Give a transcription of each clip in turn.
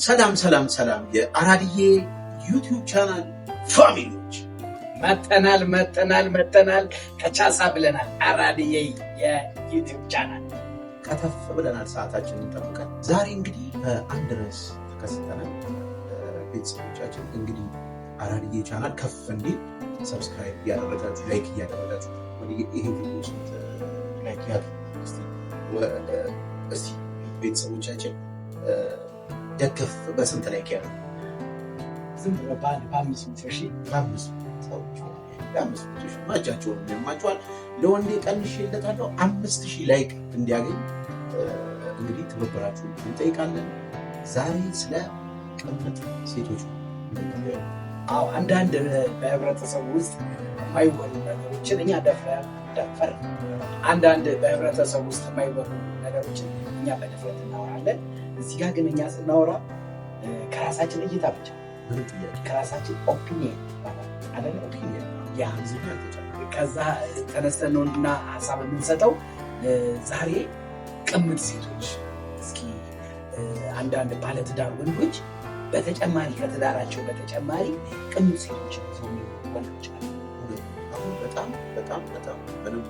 ሰላም የአራድዬ ዩቲዩብ ቻናል ፋሚሊዎች መተናል ከቻሳ ብለናል። አራድዬ የዩቲዩብ ቻናል ከተፍ ብለናል። ሰዓታችንን ጠብቀን ዛሬ እንግዲህ በአንድ ርዕስ ተከስተናል። ቤተሰቦቻችን እንግዲህ አራድዬ ቻናል ከፍ እንዲል ሰብስክራይብ እያደረጋችሁ ላይክ እያደረጋችሁ ይሄ ቪዲዮ ስንት ላይክ እስቲ ቤተሰቦቻችን ደገፍ በስንት ላይክ ያለው ዝም ብሎ በአምስት ማጃቸውን የሚያማቸዋል ለወንዴ ቀንሼለታለሁ 5000 ላይክ እንዲያገኝ እንግዲህ ትብብራችሁ እንጠይቃለን። ዛሬ ስለ ቅምጥ ሴቶች አንዳንድ በህብረተሰቡ ውስጥ የማይወሩ ነገሮችን እኛ ደፈር አንዳንድ በህብረተሰቡ ውስጥ የማይወሩ ነገሮችን እኛ በድፍረት እናወራለን። እዚህ ጋር ግን እኛ ስናወራ ከራሳችን እይታ ብቻ ከራሳችን ኦፒኒየን አይደለም ኦፒኒየን ከዛ ተነስተን ነውና ሀሳብ የምንሰጠው። ዛሬ ቅምጥ ሴቶች እስኪ አንዳንድ ባለትዳር ወንዶች በተጨማሪ ከትዳራቸው በተጨማሪ ቅምጥ ሴቶች ሰው ወንዶች አሉ። በጣም ምንም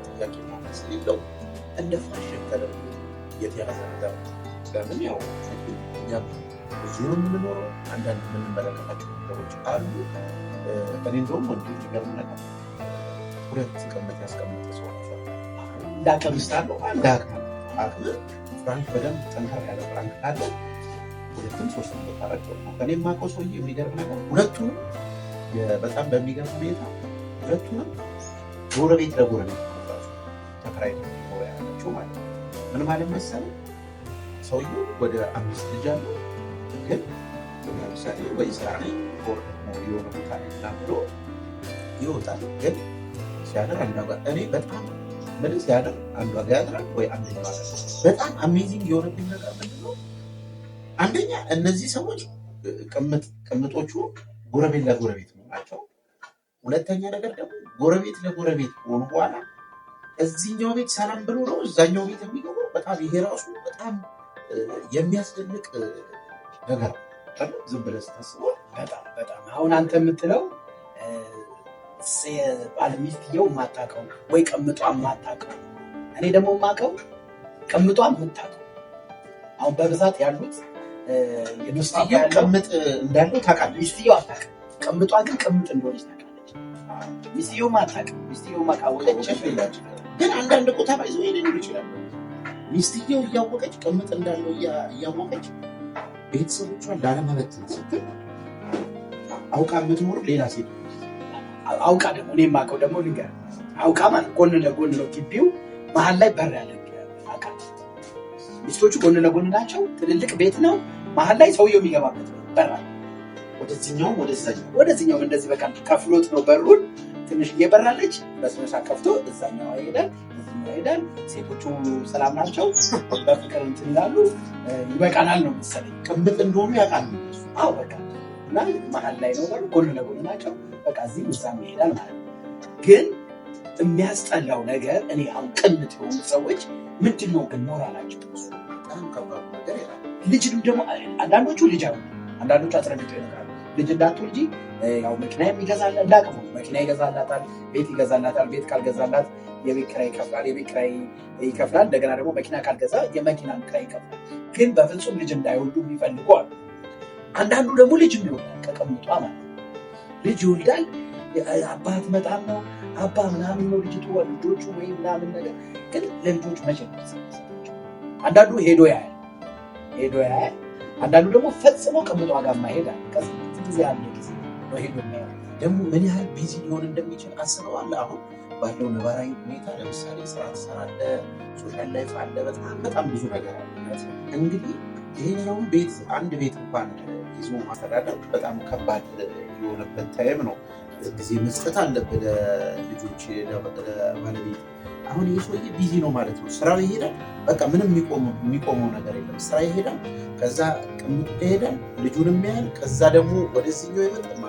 ጥያቄ ማለት የለው እንደ ፋሽን ተደርጎ የተያዘ ነገር። ለምን ያው እኛ ብዙ ነው የምንኖረው፣ አንዳንድ የምንመለከታቸው ነገሮች አሉ። እኔ እንደውም ወንድ ሊገርም ነገር 2 ቅምጥ ያስቀምጠ ሰው እንዳቀምስታለሁ አቅም ፍራንክ በደንብ ጠንከር ያለ ፍራንክ ካለ 2-3 ታረቀው ነው። ከኔ የማውቀው ሰውዬ የሚገርም ነገር ሁለቱንም በጣም በሚገርም ሁኔታ ሁለቱንም ጎረቤት ለጎረቤት ተከራይተው ነው ያላቸው ማለት ነው። ምን ማለት መሰለህ ሰውዬው ወደ 5 ልጅ አለው፣ ግን ለምሳሌ ወይ ስራ ላይ የሆነ ቦታ ላይ ብሎ ይወጣል። ግን ሲያደር አንዷ ጋር እኔ በጣም ምን ሲያደር አንዷ ጋር ያድራል ወይ አንደኛው ጋር። በጣም አሜዚንግ የሆነብኝ ነገር ምንድን ነው? አንደኛ እነዚህ ሰዎች ቅምጦቹ ጎረቤት ለጎረቤት ናቸው። ሁለተኛ ነገር ደግሞ ጎረቤት ለጎረቤት ሆኑ በኋላ እዚህኛው ቤት ሰላም ብሎ ነው እዛኛው ቤት የሚገባው። በጣም ይሄ ራሱ በጣም የሚያስደንቅ ነገር ዝም ብለህ ስታስበው በጣም አሁን አንተ የምትለው ባል ሚስትየው የማታውቀው ወይ ቅምጧ የማታውቀው፣ እኔ ደግሞ የማውቀው ቅምጧ የምታውቀው። አሁን በብዛት ያሉት ሚስትየው ቅምጥ እንዳለው ታውቃለች፣ ሚስትየው አታውቅም። ቅምጧ ግን ቅምጥ እንደሆነች ታውቃለች። ሚስትየው አታውቅም። ሚስትየው ማቃወቀች ግን አንዳንድ ቦታ ባይዞ ሊሆን ይችላል። ሚስትየው እያወቀች ቅምጥ እንዳለው እያወቀች ቤተሰቦቿን ላለመበተን ስትል አውቃ የምትኖር ሌላ ሴት አውቃ ደግሞ እኔ የማውቀው ደግሞ ልንገርህ፣ አውቃ ማለት ጎን ለጎን ነው ግቢው፣ መሀል ላይ በር ያለ አውቃ። ሚስቶቹ ጎን ለጎን ናቸው፣ ትልልቅ ቤት ነው፣ መሀል ላይ ሰውየው የሚገባበት በር አለ። ወደዚህኛውም እንደዚህ በቃ ከፍሎት ነው በሩን ትንሽ እየበራለች በስነሳ ከፍቶ እዛኛው ይሄዳል። ሴቶቹ ሰላም ናቸው፣ በፍቅር እንትን ይላሉ። ይበቃናል ነው መሰለኝ። ቅምጥ እንደሆኑ ያውቃሉ። አዎ በቃ እና መሀል ላይ ነው በሩ፣ ጎን ለጎን ናቸው። በቃ እዚህ እዛም ይሄዳል ማለት ነው። ግን የሚያስጠላው ነገር እኔ አሁን ቅምጥ የሆኑ ሰዎች ምንድን ነው ግን ሞራላቸው በጣም ከባድ ነገር ይላል። ልጅንም ደግሞ አንዳንዶቹ ልጅ አሉ፣ አንዳንዶቹ አስረግጠው ይነግራሉ። ልጅ እንዳትወልጂ ያው መኪና የሚገዛላት እንዳቅሙ መኪና ይገዛላታል፣ ቤት ይገዛላታል። ቤት ካልገዛላት የቤት ኪራይ ይከፍላል። እንደገና ደግሞ መኪና ካልገዛ የመኪና ኪራይ ይከፍላል። ግን በፍጹም ልጅ እንዳይወልዱ የሚፈልጉ አሉ። አንዳንዱ ደግሞ ልጅ ይወልዳል፣ ከቅምጧ ማለት ልጅ ይወልዳል። አባት መጣም ነው አባ ምናምን ነው ልጅቱ ልጆቹ ወይ ምናምን ነገር። ግን ለልጆቹ መቼ ነው? አንዳንዱ ሄዶ ያያል፣ አንዳንዱ ደግሞ ፈጽሞ ቅምጧ ጋር ማሄዳል። ከስንት ጊዜ አንድ ጊዜ ነው ሄዶ የሚያየው። ደግሞ ምን ያህል ቢዚ ሊሆን እንደሚችል አስበዋል። አሁን ባለው ነባራዊ ሁኔታ ለምሳሌ ስራ ትሰራለህ፣ ሶሻል ላይፍ አለ፣ በጣም ብዙ ነገር አለ። እንግዲህ ይሄኛውን ቤት አንድ ቤት እንኳን ይዞ ማስተዳደር በጣም ከባድ የሆነበት ታይም ነው። ጊዜ መስጠት አለብህ ለልጆች፣ ለባለቤት። አሁን ይህ ሰውዬ ቢዚ ነው ማለት ነው። ስራው ይሄዳል፣ በቃ ምንም የሚቆመው ነገር የለም። ስራ ይሄዳል፣ ከዛ ቅምጡ ይሄዳል፣ ልጁንም ያህል፣ ከዛ ደግሞ ወደዚህኛው ይመጣል።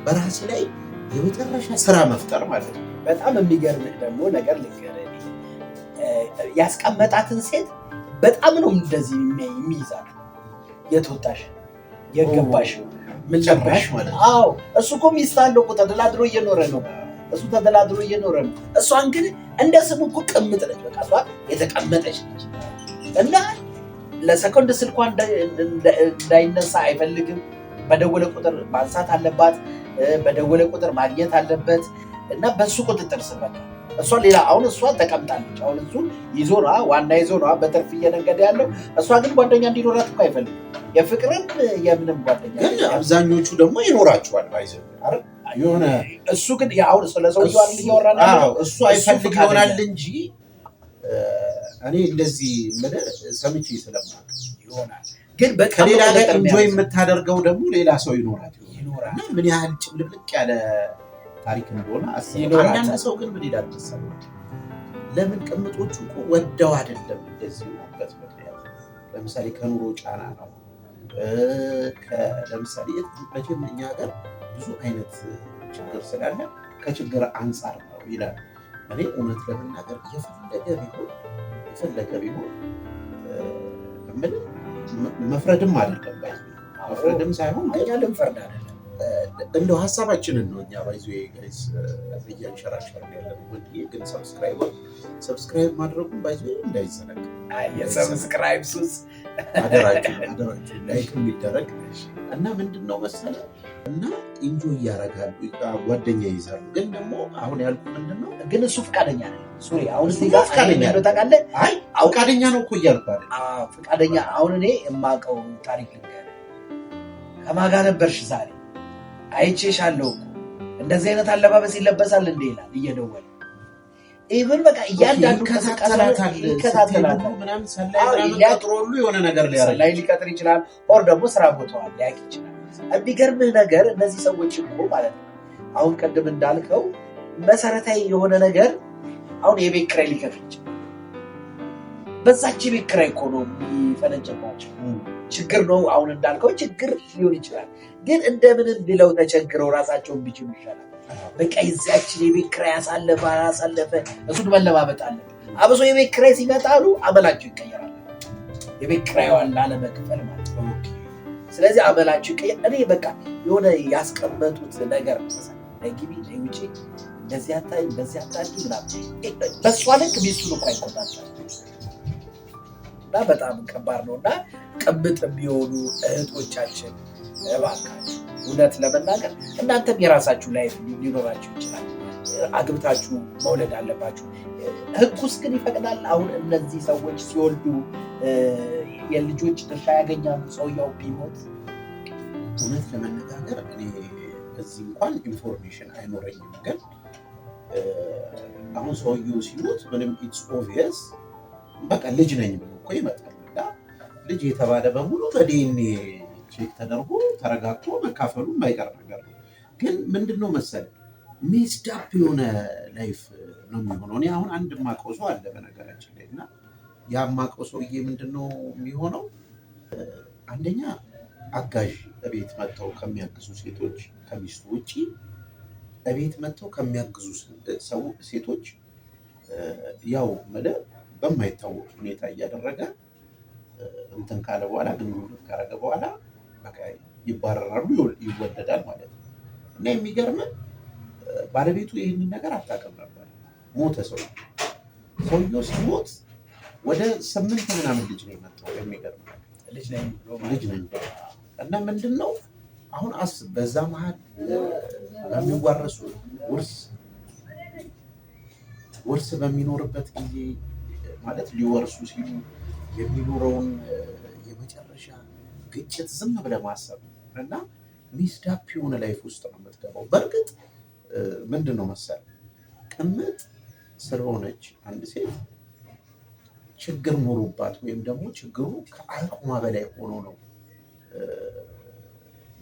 በራሴ ላይ የመጨረሻ ስራ መፍጠር ማለት ነው። በጣም የሚገርምህ ደግሞ ነገር ልንገርህ፣ ያስቀመጣትን ሴት በጣም ነው እንደዚህ የሚይዛት የት ወጣሽ የገባሽ ምን ጨራሽ ማለት ነው። አዎ እሱ እኮ ሚስት አለው እኮ ተደላድሮ እየኖረ ነው። እሱ ተደላድሮ እየኖረ ነው። እሷን ግን እንደ ስሙ እኮ ቅምጥ ነች። በቃ እሷ የተቀመጠች ነች እና ለሰኮንድ ስልኳ እንዳይነሳ አይፈልግም። በደወለ ቁጥር ማንሳት አለባት፣ በደወለ ቁጥር ማግኘት አለበት እና በሱ ቁጥጥር ስር በቃ እሷ ሌላ አሁን እሷ ተቀምጣለች። አሁን እሱ ይዞ ነዋ ዋና ይዞ ነዋ በትርፍ እየነገደ ያለው። እሷ ግን ጓደኛ እንዲኖራት እኮ አይፈልግም። የፍቅርም የምንም ጓደኛ ግን አብዛኞቹ ደግሞ ይኖራቸዋል ባይዘው አይደል የሆነ እሱ ግን አሁን ስለሰውየው አይደል እያወራን ያለው እሱ አይፈልግ ይሆናል እንጂ እኔ እንደዚህ ምን ሰምቼ ስለማውቅ ይሆናል። ግን ከሌላ ጋር ኢንጆይ የምታደርገው ደግሞ ሌላ ሰው ይኖራል። ምን ያህል ጭምልቅልቅ ያለ ታሪክ እንደሆነ አስበው። አንዳንድ ሰው ግን ምን ይላል መሰለህ ለምን ቅምጦቹ እኮ ወደው አይደለም እንደዚህ ሆነበት ምክንያት ለምሳሌ ከኑሮ ጫና ነው። ለምሳሌ መቼም እኛ ሀገር ብዙ አይነት ችግር ስላለ ከችግር አንጻር ነው ይላል። እኔ እውነት ለመናገር የፈለገ ቢሆን መፍረድም አይደለም መፍረድም ሳይሆን እኛ ልንፈርድ አይደለም እንደው ሀሳባችንን ነው እኛ ባይዞ ጋይስ እያንሸራሸርን ያለን ግን ሰብስክራይብ ማድረጉን ባይዞ እንዳይዘነጋ የሰብስክራይብ ሱስ አደራችሁ ላይክ የሚደረግ እና ምንድነው መሰለህ እና ኢንጆይ ያደርጋሉ ጓደኛ ይይዛሉ። ግን ደግሞ አሁን ያልኩ ምንድነው ግን እሱ ፈቃደኛ ነው። ሶሪ አሁን እዚህ ጋር ፈቃደኛ ነው ታውቃለህ። አይ ፈቃደኛ ነው እኮ እያልኩ አይደል። ፈቃደኛ አሁን እኔ የማውቀው ታሪክ ልንገርህ። ከማን ጋር ነበርሽ ዛሬ አይቼሻለሁ እኮ እንደዚህ አይነት አለባበስ ይለበሳል እንዴ ይላል እየደወለ ኢቭን በቃ እያንዳንዱ ከታተላታል ምናምን ሰላይ ቀጥሮሉ የሆነ ነገር ሊቀጥር ይችላል። ኦር ደግሞ ስራ ቦታዋል ሊያውቅ ይችላል። የሚገርምህ ነገር እነዚህ ሰዎች እኮ ማለት ነው አሁን ቀደም እንዳልከው መሰረታዊ የሆነ ነገር አሁን የቤት ኪራይ ሊከፍል ይችላል። በዛች የቤት ኪራይ እኮ ነው የሚፈነጭባቸው። ችግር ነው አሁን እንዳልከው ችግር ሊሆን ይችላል። ግን እንደምንም ብለው ተቸግረው ራሳቸውን ቢችሉ ይሻላል። በቃ የዚያችን የቤት ኪራይ አሳለፈ እሱን መለማመጥ አለ። አብሶ የቤት ኪራይ ሲመጣሉ አመላቸው ይቀየራል። የቤት ኪራይዋን ላለመክፈል ማለት ነው። ስለዚህ አመላቸው ይቀየር። እኔ በቃ የሆነ ያስቀመጡት ነገር ግቢ ውጭ እንደዚህ አታድርጊ ምናምን በእሷ ልክ ሚስቱን እኮ አይቆጣጠርም። እና በጣም ከባድ ነው። እና ቅምጥ የሚሆኑ እህቶቻችን እባካችሁ እውነት ለመናገር እናንተም የራሳችሁ ላይፍ ሊኖራችሁ ይችላል። አግብታችሁ መውለድ አለባችሁ። ህጉስ ግን ይፈቅዳል? አሁን እነዚህ ሰዎች ሲወልዱ የልጆች ድርሻ ያገኛሉ? ሰውየው ቢሞት እውነት ለመነጋገር እኔ እዚህ እንኳን ኢንፎርሜሽን አይኖረኝም። ግን አሁን ሰውየው ሲሞት ምንም ኢትስ ኦብቪየስ በቃ ልጅ ነኝ ብሎ እኮ ይመጣል። እና ልጅ የተባለ በሙሉ በዲኤንኤ ቼክ ተደርጎ ተረጋግጦ መካፈሉ የማይቀር ነገር ነው። ግን ምንድነው መሰለህ ሚስዳፕ የሆነ ላይፍ ነው የሚሆነው። እኔ አሁን አንድ የማውቀው ሰው አለ በነገራችን ላይ እና ያ የማውቀው ሰውዬ ምንድነው የሚሆነው አንደኛ አጋዥ እቤት መጥተው ከሚያግዙ ሴቶች ከሚስቱ ውጭ እቤት መጥተው ከሚያግዙ ሴቶች ያው ማለት በማይታወቅ ሁኔታ እያደረገ እንትን ካለ በኋላ ግንኙነት ካረገ በኋላ በቃ ይባረራሉ፣ ይወለዳል ማለት ነው። እና የሚገርምን ባለቤቱ ይህንን ነገር አታውቅም ነበር። ሞተ ሰውየው ሲሞት ወደ 8 ምናምን ልጅ ነው የመጣው። የሚገርም ልጅ ነኝ እና ምንድነው አሁን አስብ በዛ መሀል በሚዋረሱ ውርስ በሚኖርበት ጊዜ ማለት ሊወርሱ ሲሉ የሚኖረውን የመጨረሻ ግጭት ዝም ብለህ ማሰብ እና ሚስዳፕ የሆነ ላይፍ ውስጥ ነው የምትገባው። በእርግጥ ምንድነው መሰለህ ቅምጥ ስለሆነች አንድ ሴት ችግር ኖሮባት ወይም ደግሞ ችግሩ ከአቅሟ በላይ ሆኖ ነው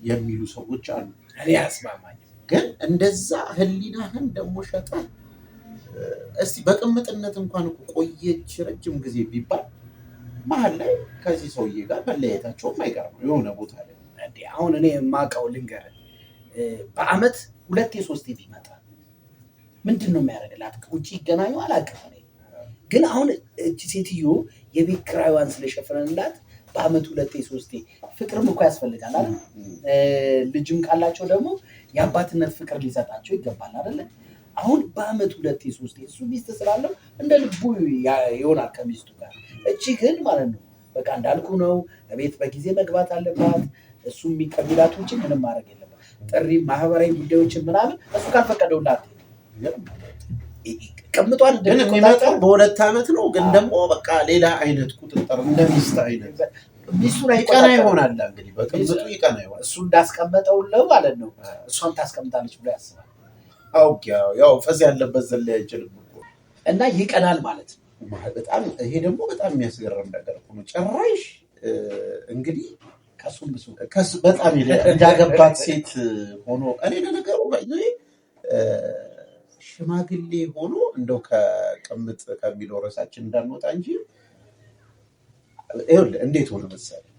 የሚሉ ሰዎች አሉ። እኔ አስማማኝ። ግን እንደዛ ህሊናህን ደግሞ ሸጠህ እስቲ በቅምጥነት እንኳን ቆየች ረጅም ጊዜ ቢባል መሀል ላይ ከዚህ ሰውዬ ጋር መለያየታቸውም አይቀርም የሆነ ቦታ ላይ። አሁን እኔ የማውቀው ልንገርህ በአመት 2-3 ቢመጣ ምንድን ነው የሚያደርግላት? ውጭ ይገናኙ አላውቅም። ግን አሁን እቺ ሴትዮ የቤት ኪራይዋን ስለሸፈነላት በአመት 2-3 ፍቅርም እኮ ያስፈልጋል አይደል? ልጅም ካላቸው ደግሞ የአባትነት ፍቅር ሊሰጣቸው ይገባል አይደለ? አሁን በአመት 2-3 እሱ ሚስት ስላለው እንደ ልቡ ይሆናል ከሚስቱ ጋር። እቺ ግን ማለት ነው በቃ እንዳልኩ ነው፣ ቤት በጊዜ መግባት አለባት። እሱ ከሚላት ውጭ ምንም ማድረግ የለባት። ጥሪ፣ ማህበራዊ ጉዳዮችን ምናምን እሱ ካልፈቀደውላት ቀምጧል። ግን የሚመጣው በ2 ዓመት ነው። ግን ደግሞ በቃ ሌላ አይነት ቁጥጥር እንደ ሚስት አይነት ሚስቱን ይቀና ይሆናል። እንግዲህ በቅምጡ ይቀና ይሆናል። እሱ እንዳስቀመጠው ማለት ነው እሷም ታስቀምጣለች ብሎ ያስባል። ያው ፈዝ ያለበት ዘላ አይችልም እና ይቀናል ማለት ነው። በጣም ይሄ ደግሞ በጣም የሚያስገርም ነገር ነው። ጭራሽ እንግዲህ ከሱም ብሱ በጣም እንዳገባት ሴት ሆኖ እኔ ለነገሩ ሽማግሌ ሆኖ እንደው ከቅምጥ ከሚለው ርዕሳችን እንዳንወጣ እንጂ እንዴት ሆነ መሰለህ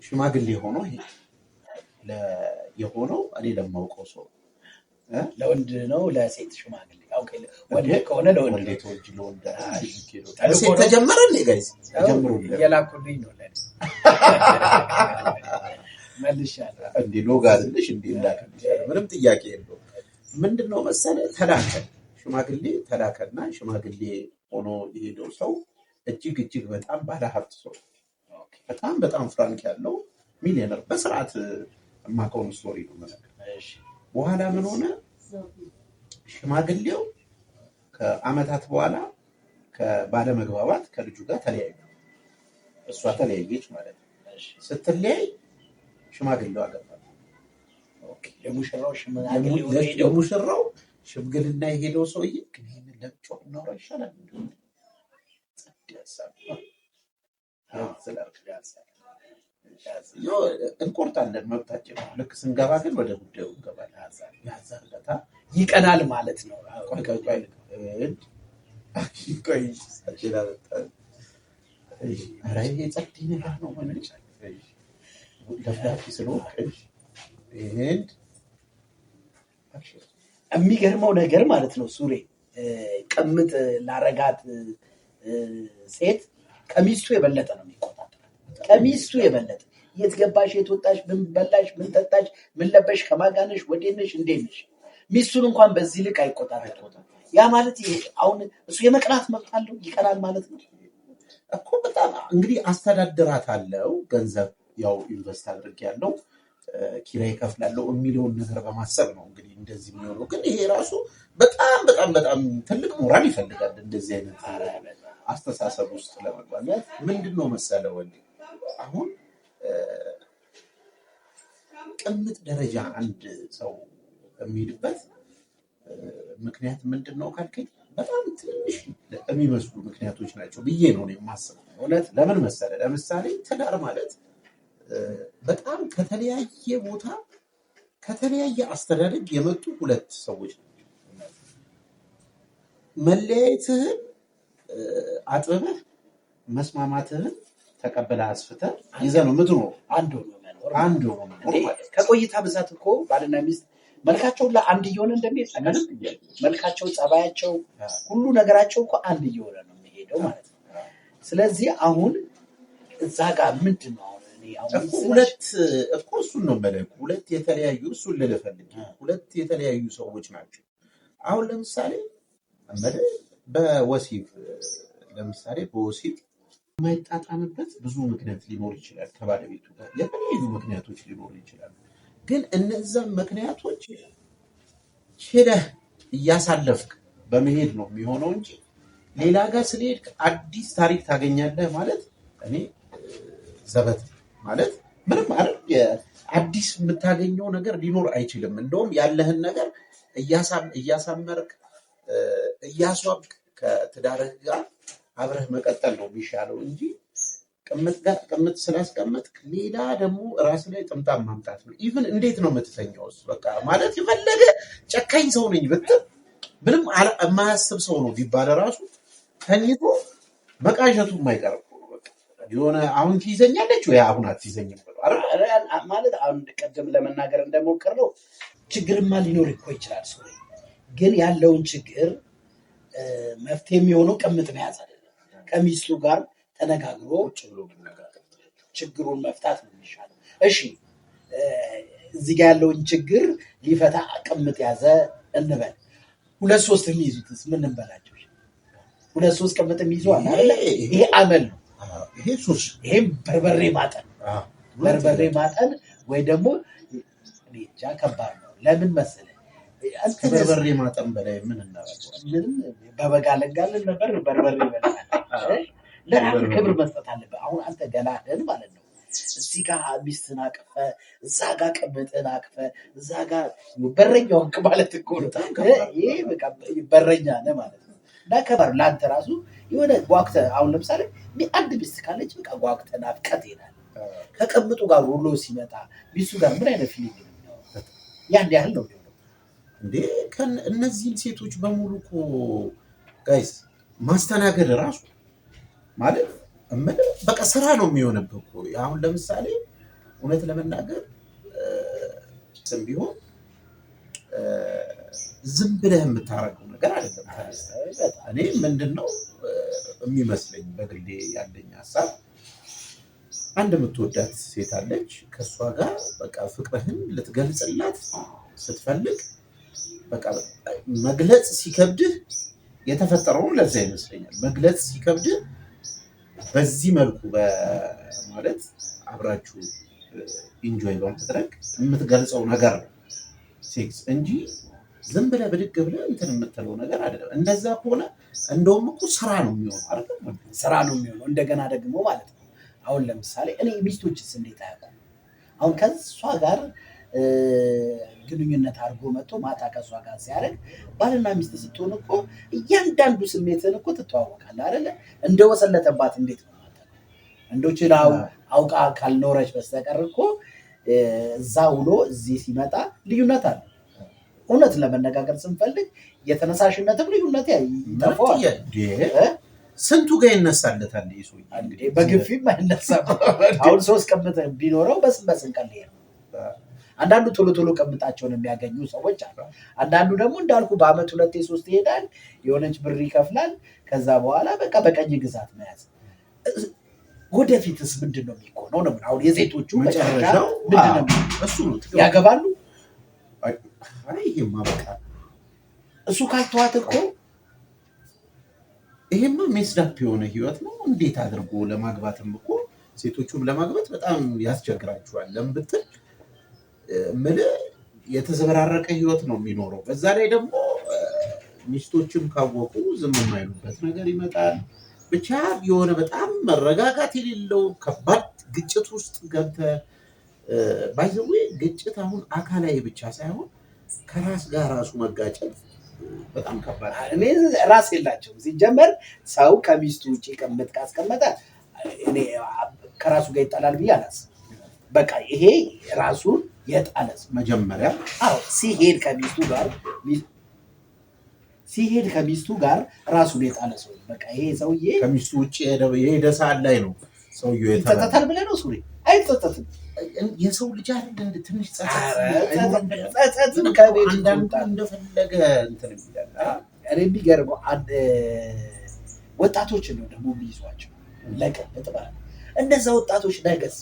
ሽማግሌ ሆኖ የሆነው እኔ ለማውቀው ሰው ለወንድ ነው ለሴት ሽማግሌ ወንድ ከሆነ ለወንድ ለወንድ ሴት ተጀመረ ጋይስ የላኩልኝ ነው መልሻለሁ እንዴ ሎጋ አይደለሽ እንዴ ምንም ጥያቄ የለውም። ምንድነው መሰለህ ሽማግሌ ተላከና ሽማግሌ ሆኖ የሄደው ሰው እጅግ በጣም ባለሀብት ሰው በጣም ፍራንክ ያለው ሚሊዮነር በስርዓት የማውቀውን ስቶሪ ነው ማለት በኋላ ምን ሆነ ሽማግሌው ከአመታት በኋላ ከባለመግባባት ከልጁ ጋር ተለያዩ። እሷ ተለያየች ማለት ነው። ስትለያይ ሽማግሌው አገባ። የሙሽራው ሽምግልና የሄደው ሰውዬ ግን ይህንን ለብቻው እናውራ ይሻላል እንቆርጣለን መብታችን ነው። ልክ ስንገባ ግን ወደ ጉዳዩ እንገባለን። ያዛርገታ ይቀናል ማለት ነው። ጸድ ነገር ነው መነጫ ለፍላፊ ስለሆንክ የሚገርመው ነገር ማለት ነው ሱሬ ቅምጥ ላረጋት ሴት ከሚስቱ የበለጠ ነው የሚቆጣጠር። ከሚስቱ የበለጠ የት ገባሽ፣ የት ወጣሽ፣ ምን በላሽ፣ ምን ጠጣሽ፣ ምን ለበሽ፣ ከማጋነሽ፣ ወዴነሽ፣ እንዴነሽ ሚስቱን እንኳን በዚህ ልክ አይቆጣጠር። ያ ማለት ይሄ አሁን እሱ የመቅናት መብት አለው። ይቀናል ማለት ነው እኮ በጣም እንግዲህ አስተዳድራታለሁ፣ ገንዘብ ያው ኢንቨስት አድርጌያለሁ፣ ኪራይ ከፍላለሁ የሚለውን ነገር በማሰብ ነው እንግዲህ እንደዚህ የሚሆነው። ግን ይሄ ራሱ በጣም ትልቅ ሞራል ይፈልጋል እንደዚህ አይነት አስተሳሰብ ውስጥ ለመግባት። ምንድነው መሰለ ወንድ አሁን ቅምጥ ደረጃ አንድ ሰው የሚሄድበት ምክንያት ምንድነው ካልከኝ በጣም ትንሽ የሚመስሉ ምክንያቶች ናቸው ብዬ ነው የማስበው። እውነት ለምን መሰለ ለምሳሌ ትዳር ማለት በጣም ከተለያየ ቦታ ከተለያየ አስተዳደግ የመጡ 2 ሰዎች ናቸው። መለያየትህን አጥበህ መስማማትህን ተቀበለህ አስፍተህ ይዘህ ነው የምትኖረው። አንድ ሆኖ ከቆይታ ብዛት እኮ ባልና ሚስት መልካቸው ለአንድ እየሆነ እንደሚሄድ መልካቸው፣ ጸባያቸው፣ ሁሉ ነገራቸው እኮ አንድ እየሆነ ነው የሚሄደው ማለት ነው። ስለዚህ አሁን እዛ ጋር ምንድን ነው እኮ እሱን ነው መለኩ 2 የተለያዩ እሱን ልልፈልግ 2 የተለያዩ ሰዎች ናቸው። አሁን ለምሳሌ በወሲብ የማይጣጣምበት ብዙ ምክንያት ሊኖር ይችላል። ከባለቤቱ ጋር የተለያዩ ምክንያቶች ሊኖሩ ይችላሉ። ግን እነዛም ምክንያቶች ሄደህ እያሳለፍክ በመሄድ ነው የሚሆነው እንጂ ሌላ ጋር ስለሄድክ አዲስ ታሪክ ታገኛለህ ማለት እኔ ዘበት ማለት ምንም አይደል። አዲስ የምታገኘው ነገር ሊኖር አይችልም። እንደውም ያለህን ነገር እያሳመርክ እያስዋብክ ከትዳርህ ጋር አብረህ መቀጠል ነው የሚሻለው እንጂ ቅምጥ ስላስቀመጥክ ሌላ ደግሞ ራስ ላይ ጥምጣም ማምጣት ነው። ኢቭን እንዴት ነው የምትተኛው? በቃ ማለት የፈለገ ጨካኝ ሰው ነኝ ብትል ምንም የማያስብ ሰው ነው ቢባል ራሱ ተኝቶ መቃዠቱ የማይቀር የሆነ አሁን ትይዘኛለች ወይ አሁን አትይዘኝም ማለት አሁን ቀደም ለመናገር እንደሞከርነው ችግርማ ሊኖር እኮ ይችላል። ሰው ግን ያለውን ችግር መፍትሄ የሚሆነው ቅምጥ መያዝ አይደለም። ከሚስቱ ጋር ተነጋግሮ ችግሩን መፍታት ነው የሚሻለው። እሺ እዚህ ጋር ያለውን ችግር ሊፈታ ቅምጥ ያዘ እንበል። 2-3 የሚይዙትስ ምን እንበላቸው? 2-3 ቅምጥ የሚይዙ አለ አይደለ? ይሄ አመል ነው። ይሄ ሱስ፣ ይሄም በርበሬ ማጠን ወይ ደግሞ ብቻ ከባድ ነው። ለምን መሰለህ? በርበሬ ማጠን በላይ ምን እናደርገዋለን? ምንም በበጋ ለጋለን ነበር በርበሬ ይበላል። ለራስ ክብር መስጠት አለብህ። አሁን አንተ ገላህን ማለት ነው እዚህ ጋር ሚስትን አቅፈ እዛ ጋር ቅምጥን አቅፈ እዛ ጋር በረኛው ወንክ ማለት እኮ ነው። ይሄ በቃ በረኛ ነህ ማለት ነው። እና ከባድ ለአንተ ራሱ የሆነ ጓጉተህ አሁን ለምሳሌ አንድ ሚስት ካለች በቃ ጓጉተህ ናፍቀህ ትሄዳለህ። ከቅምጡ ጋር ውሎ ሲመጣ ሚስቱ ጋር ምን አይነት ፊሊንግ ነው? ያን ያህል ነው የሚሆነው እንዴ። እነዚህን ሴቶች በሙሉ እኮ ጋይስ ማስተናገድ ራሱ ማለት በቃ ስራ ነው የሚሆንብህ እኮ። አሁን ለምሳሌ እውነት ለመናገር ስም ቢሆን ዝም ብለህ የምታረገው ነገር አይደለም። እኔ ምንድነው የሚመስለኝ በግሌ ያለኝ ሀሳብ፣ አንድ የምትወዳት ሴት አለች። ከእሷ ጋር በቃ ፍቅርህን ልትገልጽላት ስትፈልግ በቃ መግለጽ ሲከብድህ የተፈጠረውን ለዛ ይመስለኛል። መግለጽ ሲከብድህ በዚህ መልኩ ማለት አብራችሁ ኢንጆይ በማድረግ የምትገልጸው ነገር ነው ሴክስ እንጂ ዝም ብለህ ብድግ ብለህ እንትን የምትለው ነገር አይደለም። እንደዛ ከሆነ እንደውም እኮ ስራ ነው የሚሆነው አይደል? ስራ ነው የሚሆነው። እንደገና ደግሞ ማለት ነው አሁን ለምሳሌ እኔ ሚስቶችስ እንዴት አያውቁም? አሁን ከሷ ጋር ግንኙነት አድርጎ መጥቶ ማታ ከሷ ጋር ሲያደርግ ባልና ሚስት ስትሆን እኮ እያንዳንዱ ስሜትን እኮ ትተዋወቃለህ አይደለ? እንደወሰለተባት እንዴት ነው እንደው ችላው አውቃ ካልኖረች በስተቀር እኮ እዛ ውሎ እዚህ ሲመጣ ልዩነት አለ። እውነት ለመነጋገር ስንፈልግ የተነሳሽነትም ልዩነት ይጠፋዋል። ስንቱ ጋር ይነሳለታል ይሄ ሰው እንግዲህ በግፊም አይነሳም። አሁን 3 ቅምጥ ቢኖረው በስንት ቀን ሊሄድ ነው? አንዳንዱ ቶሎ ቅምጣቸውን የሚያገኙ ሰዎች አሉ። አንዳንዱ ደግሞ እንዳልኩ በአመት 2-3 ይሄዳል፣ የሆነች ብር ይከፍላል። ከዛ በኋላ በቃ በቀኝ ግዛት መያዝ። ወደፊትስ ምንድን ነው የሚሆነው ነው? አሁን የሴቶቹ መጨረሻው ምንድን ነው? እሱ ነው ያገባሉ። ይሄማ በቃ እሱ ካልተዋት እኮ ይሄማ ሜስዳፕ የሆነ ህይወት ነው። እንዴት አድርጎ ለማግባትም እኮ ሴቶቹም ለማግባት በጣም ያስቸግራቸዋል። ለምን ብትል የተዘበራረቀ ህይወት ነው የሚኖረው። በዛ ላይ ደግሞ ሚስቶችም ካወቁ ዝም የማይሉበት ነገር ይመጣል። ብቻ የሆነ በጣም መረጋጋት የሌለው ከባድ ግጭት ውስጥ ገብተህ ባይዘዌ ግጭት አሁን አካላዊ ብቻ ሳይሆን ከራስ ጋር ራሱ መጋጨት በጣም ከባድ። እኔ ራስ የላቸውም ሲጀመር። ሰው ከሚስቱ ውጭ ቅምጥ ካስቀመጠ እኔ ከራሱ ጋር ይጣላል ብዬ አላስብም። በቃ ይሄ ራሱን የጣለ መጀመሪያ ሲሄድ ከሚስቱ ጋር ራሱን የጣለ ሰው በቃ ይሄ ሰውዬ ከሚስቱ ውጭ የሄደ ሰዓት ላይ ነው ሰውዬው ይጸጸታል ብለህ ነው? ሱሪ አይጸጸትም። የሰው ልጅ አይደል ትንሽ ጸጸትም ከቤት እንደፈለገ እንትን ይላል። እኔ የሚገርመው ወጣቶችን ነው ደግሞ የሚይዟቸው ለቅምጥ ማለት እነዛ ወጣቶች ነገስ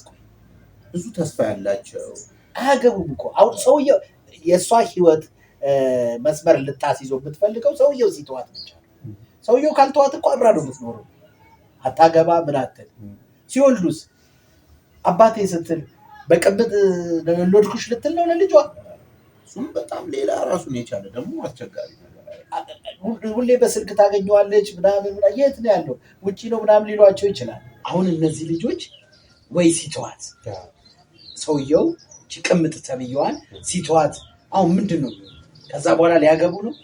ብዙ ተስፋ ያላቸው አያገቡም እኮ። አሁን ሰውየው የእሷ ህይወት መስመር ልታስይዘው የምትፈልገው ሰውየው ሲተዋት ብቻ ነው። ሰውየው ካልተዋት እኮ አብራ ነው የምትኖረው። አታገባ ምን አትል። ሲወልዱስ አባቴ ስትል በቅምጥ ለወልድኩሽ ልትል ነው ለልጇ። እሱም በጣም ሌላ ራሱን የቻለ ደግሞ አስቸጋሪ ነገር። ሁሌ በስልክ ታገኘዋለች ምናምን የት ነው ያለው ውጪ ነው ምናምን ሊሏቸው ይችላል። አሁን እነዚህ ልጆች ወይ ሲተዋት ሰውየው ቅምጥ ተብየዋል ሲተዋት አሁን ምንድን ነው? ከዛ በኋላ ሊያገቡ ነው?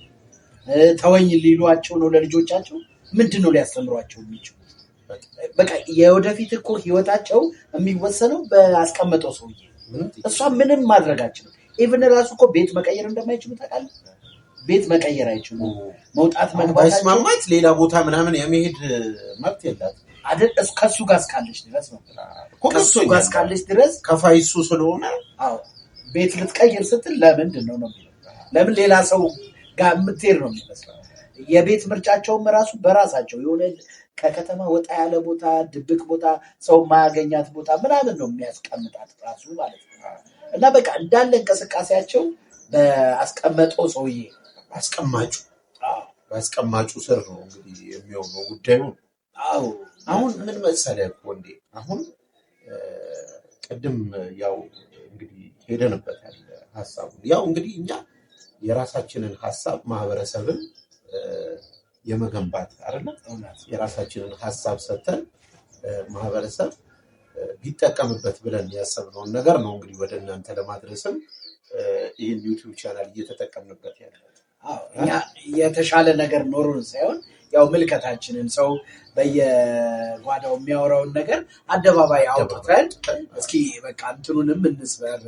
ተወኝ ሊሏቸው ነው ለልጆቻቸው? ምንድን ነው ሊያስተምሯቸው የሚችሉ? በቃ የወደፊት እኮ ህይወታቸው የሚወሰነው በአስቀመጠው ሰውዬ። እሷ ምንም ማድረጋቸው ኢቭን ራሱ እኮ ቤት መቀየር እንደማይችሉ ታውቃለህ? ቤት መቀየር አይችሉም። መውጣት መግባታቸው ማማት ሌላ ቦታ ምናምን የመሄድ መብት የላትም አይደል? ከሱ ጋር እስካለች ድረስ ነው። ከሱ ጋር እስካለች ድረስ ከፋይሱ ስለሆነ ቤት ልትቀይር ስትል ለምንድን ነው ነው? ለምን ሌላ ሰው ጋር የምትሄድ ነው የሚመስለው? የቤት ምርጫቸውም ራሱ በራሳቸው የሆነ ከከተማ ወጣ ያለ ቦታ፣ ድብቅ ቦታ፣ ሰው ማያገኛት ቦታ ምናምን ነው የሚያስቀምጣት ራሱ ማለት ነው። እና በቃ እንዳለ እንቅስቃሴያቸው በአስቀመጠው ሰውዬ በአስቀማጩ ስር ነው እንግዲህ የሚሆነው ጉዳዩ። አሁን ምን መሰለህ እኮ እንዴ አሁን ቅድም ያው እንግዲህ ሄደንበታል ሀሳቡን። ያው እንግዲህ እኛ የራሳችንን ሀሳብ ማህበረሰብን የመገንባት አይደለ የራሳችንን ሀሳብ ሰጥተን ማህበረሰብ ቢጠቀምበት ብለን ያሰብነውን ነገር ነው እንግዲህ ወደ እናንተ ለማድረስም ይህን ዩቲዩብ ቻናል እየተጠቀምንበት ያለ። እኛ የተሻለ ነገር ኖሩን ሳይሆን ያው ምልከታችንን ሰው በየጓዳው የሚያወራውን ነገር አደባባይ አውጥተን እስኪ በቃ እንትኑንም እንስበር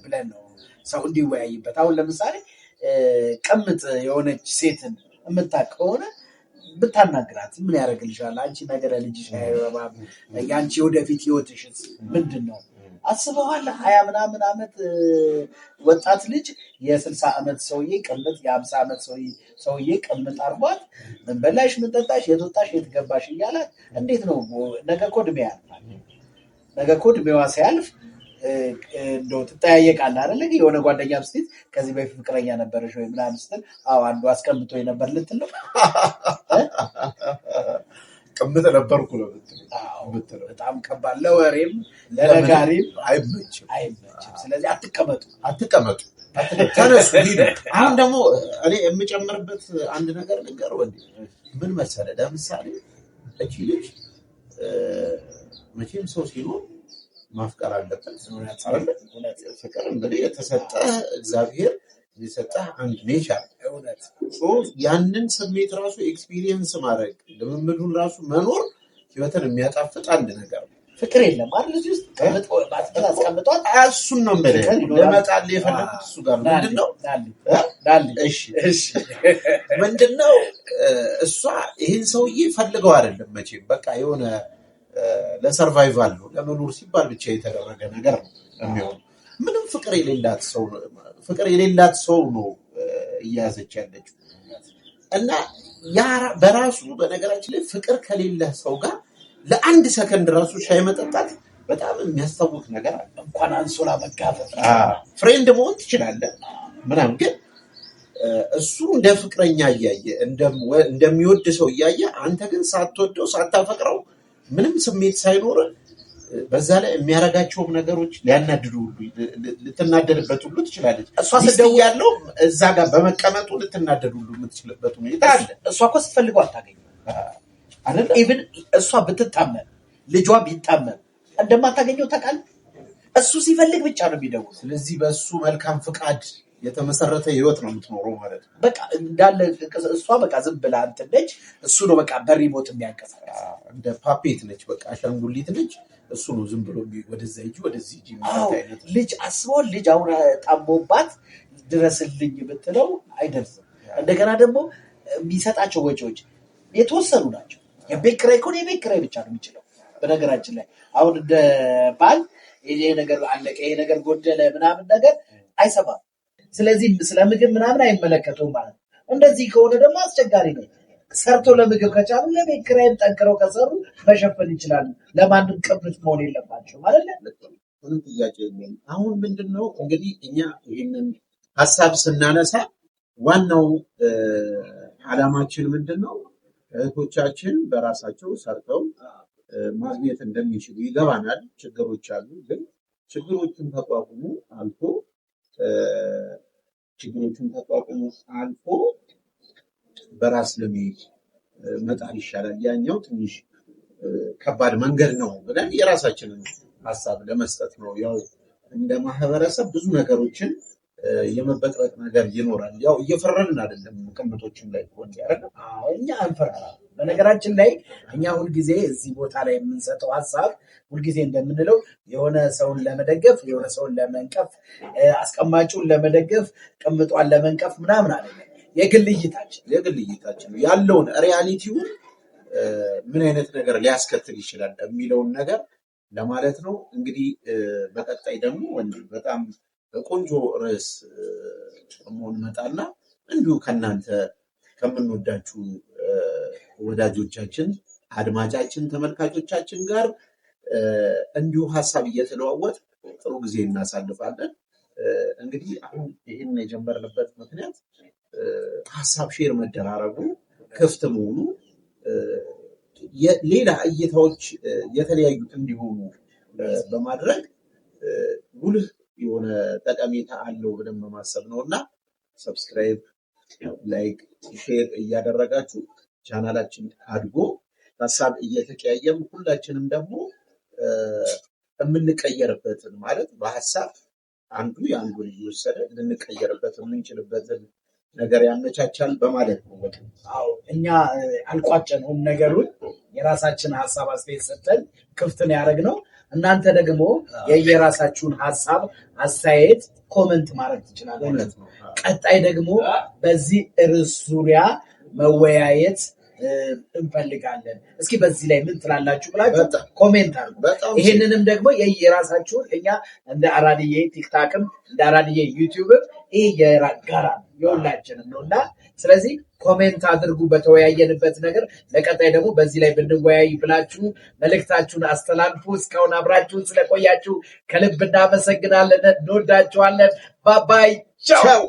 ብለን ነው ሰው እንዲወያይበት። አሁን ለምሳሌ ቅምጥ የሆነች ሴትን የምታውቅ ከሆነ ብታናግራት ምን ያደርግልሻል? አንቺ ነገረ ልጅሽ አይረባም። የአንቺ ወደፊት ህይወትሽስ ምንድን ነው? አስበዋል? 20 ምናምን ዓመት ወጣት ልጅ የ60 ዓመት ሰውዬ ቅምጥ፣ የ50 ዓመት ሰውዬ ቅምጥ አርጓት ምን በላሽ፣ ምን ጠጣሽ፣ የት ወጣሽ፣ የት ገባሽ እያላት እንዴት ነው ነገ እኮ ዕድሜ ያልፋል። ነገ እኮ ዕድሜዋ ሲያልፍ እንደው ትጠያየቃለህ አይደለ? የሆነ ጓደኛ ስትይዝ ከዚህ በፊት ፍቅረኛ ነበረሽ ወይ ምናምን ስትል አዎ አንዱ አስቀምጦ ነበር ልትል ነው። ቅምጥ ነበርኩ ነው የምትለው። በጣም ከባድ፣ ለወሬም ለነጋሪም አይመችም። ስለዚህ አትቀመጡ። ተነሱ ሂዱ። አሁን ደግሞ እኔ የምጨምርበት አንድ ነገር ልንገር ወንድ ምን መሰለህ፣ ለምሳሌ እቺ ልጅ መቼም ሰው ሲኖር ማፍቀር አለበት። ፍቅር እንግዲህ የተሰጠህ እግዚአብሔር የሰጠህ አንድ ኔቸር ያንን ስሜት ራሱ ኤክስፒሪየንስ ማድረግ ልምምዱን ራሱ መኖር ህይወትን የሚያጣፍጥ አንድ ነገር ነው። ፍቅር የለም አይደል? እዚህ ውስጥ አስቀምጧል። እሱን ነው ለመጣል የፈለጉት እሱ ጋር ምንድነው? ምንድነው እሷ ይህን ሰውዬ ፈልገው አይደለም መቼም በቃ የሆነ ለሰርቫይቫል ነው ለመኖር ሲባል ብቻ የተደረገ ነገር ነው የሚሆነው። ምንም ፍቅር የሌላት ሰው ነው እያያዘች ያለችው። እና ያ በራሱ በነገራችን ላይ ፍቅር ከሌለ ሰው ጋር ለአንድ ሰከንድ ራሱ ሻይ መጠጣት በጣም የሚያስታውቅ ነገር አለ። እንኳን አንሶላ መጋፈጥ ፍሬንድ መሆን ትችላለህ ምናምን፣ ግን እሱ እንደ ፍቅረኛ እያየ እንደሚወድ ሰው እያየ አንተ ግን ሳትወደው ሳታፈቅረው ምንም ስሜት ሳይኖር በዛ ላይ የሚያረጋቸውም ነገሮች ሊያናድዱ ሁሉ ልትናደድበት ሁሉ ትችላለች። እሷ ስትደውል ያለው እዛ ጋር በመቀመጡ ልትናደድ ሁሉ የምትችልበት ሁኔታ አለ። እሷ እኮ ስትፈልገው አታገኝም አይደል? ኢቭን እሷ ብትታመም ልጇ ቢታመም እንደማታገኘው ታውቃለህ። እሱ ሲፈልግ ብቻ ነው የሚደውል። ስለዚህ በእሱ መልካም ፍቃድ የተመሰረተ ህይወት ነው የምትኖረው ማለት ነው። በቃ እንዳለ እሷ በቃ ዝም ብላ እንትን ነች። እሱ ነው በቃ በሪሞት የሚያንቀሳቀስ እንደ ፓፔት ነች፣ በቃ አሻንጉሊት ነች። እሱ ነው ዝም ብሎ ወደዛ ሂጂ ወደዚህ ሂጂ ማለት አይነት ልጅ አስበው። ልጅ አሁን ጣሞባት ድረስልኝ ብትለው አይደርስም። እንደገና ደግሞ የሚሰጣቸው ወጪዎች የተወሰኑ ናቸው። የቤት ኪራይ ከሆነ የቤት ኪራይ ብቻ ነው የሚችለው። በነገራችን ላይ አሁን እንደ ባል ይሄ ነገር አለቀ፣ ይሄ ነገር ጎደለ ምናምን ነገር አይሰማም። ስለዚህ ስለ ምግብ ምናምን አይመለከተውም ማለት ነው። እንደዚህ ከሆነ ደግሞ አስቸጋሪ ነው። ሰርቶ ለምግብ ከቻሉ ለቤት ኪራይም ጠንክረው ከሰሩ መሸፈን ይችላሉ። ለማንም ቅብት መሆን የለባቸው ማለት ነው። ምንም ጥያቄ የለም። አሁን ምንድነው እንግዲህ እኛ ይህንን ሀሳብ ስናነሳ ዋናው ዓላማችን ምንድነው? እህቶቻችን በራሳቸው ሰርተው ማግኘት እንደሚችሉ ይገባናል። ችግሮች አሉ፣ ግን ችግሮችን ተቋቁሞ አልፎ በራስ ለመሄድ መጣር ይሻላል። ያኛው ትንሽ ከባድ መንገድ ነው ብለን የራሳችንን ሀሳብ ለመስጠት ነው። ያው እንደ ማህበረሰብ ብዙ ነገሮችን የመበጥረጥ ነገር ይኖራል። ያው እየፈረልን አይደለም። ቅምጦችም ላይ ሆን ያደረገ እኛ አንፈራም። በነገራችን ላይ እኛ ሁልጊዜ እዚህ ቦታ ላይ የምንሰጠው ሀሳብ ሁልጊዜ እንደምንለው የሆነ ሰውን ለመደገፍ የሆነ ሰውን ለመንቀፍ አስቀማጩን ለመደገፍ ቅምጧን ለመንቀፍ ምናምን አይደለም። የግል እይታችን ነው ያለውን ሪያሊቲውን ምን አይነት ነገር ሊያስከትል ይችላል የሚለውን ነገር ለማለት ነው። እንግዲህ በቀጣይ ደግሞ በጣም ቆንጆ ርዕስ መሆን መጣና እንዲሁ ከእናንተ ከምንወዳችሁ ወዳጆቻችን አድማጫችን ተመልካቾቻችን ጋር እንዲሁ ሀሳብ እየተለዋወጥ ጥሩ ጊዜ እናሳልፋለን። እንግዲህ አሁን ይህን የጀመርንበት ምክንያት ሀሳብ ሼር መደራረጉ ክፍት መሆኑ ሌላ እይታዎች የተለያዩት እንዲሆኑ በማድረግ ጉልህ የሆነ ጠቀሜታ አለው ብለን በማሰብ ነው እና ሰብስክራይብ፣ ላይክ፣ ሼር እያደረጋችሁ ቻናላችን አድጎ ሀሳብ እየተቀያየም ሁላችንም ደግሞ የምንቀየርበትን ማለት በሀሳብ አንዱ የአንዱን እየወሰደ ልንቀየርበት የምንችልበትን ነገር ያመቻቻል በማለት ነው። አዎ እኛ አልቋጨነውም ነገሩን፣ የራሳችን ሀሳብ አስተያየት ሰጠን ክፍትን ያደረግነው። እናንተ ደግሞ የየራሳችሁን ሀሳብ አስተያየት ኮመንት ማድረግ ትችላላችሁ። ቀጣይ ደግሞ በዚህ ርዕስ ዙሪያ መወያየት እንፈልጋለን። እስኪ በዚህ ላይ ምን ትላላችሁ ብላችሁ ኮሜንት አድርጉ። ይሄንንም ደግሞ የየራሳችሁን እኛ እንደ አራድዬ ቲክታክም እንደ አራድዬ ዩቲዩብም ይህ የጋራ የሁላችንም ነው እና ስለዚህ ኮሜንት አድርጉ በተወያየንበት ነገር። ለቀጣይ ደግሞ በዚህ ላይ ብንወያይ ብላችሁ መልእክታችሁን አስተላልፉ። እስካሁን አብራችሁን ስለቆያችሁ ከልብ እናመሰግናለን። እንወዳችኋለን። ባባይ ቻው።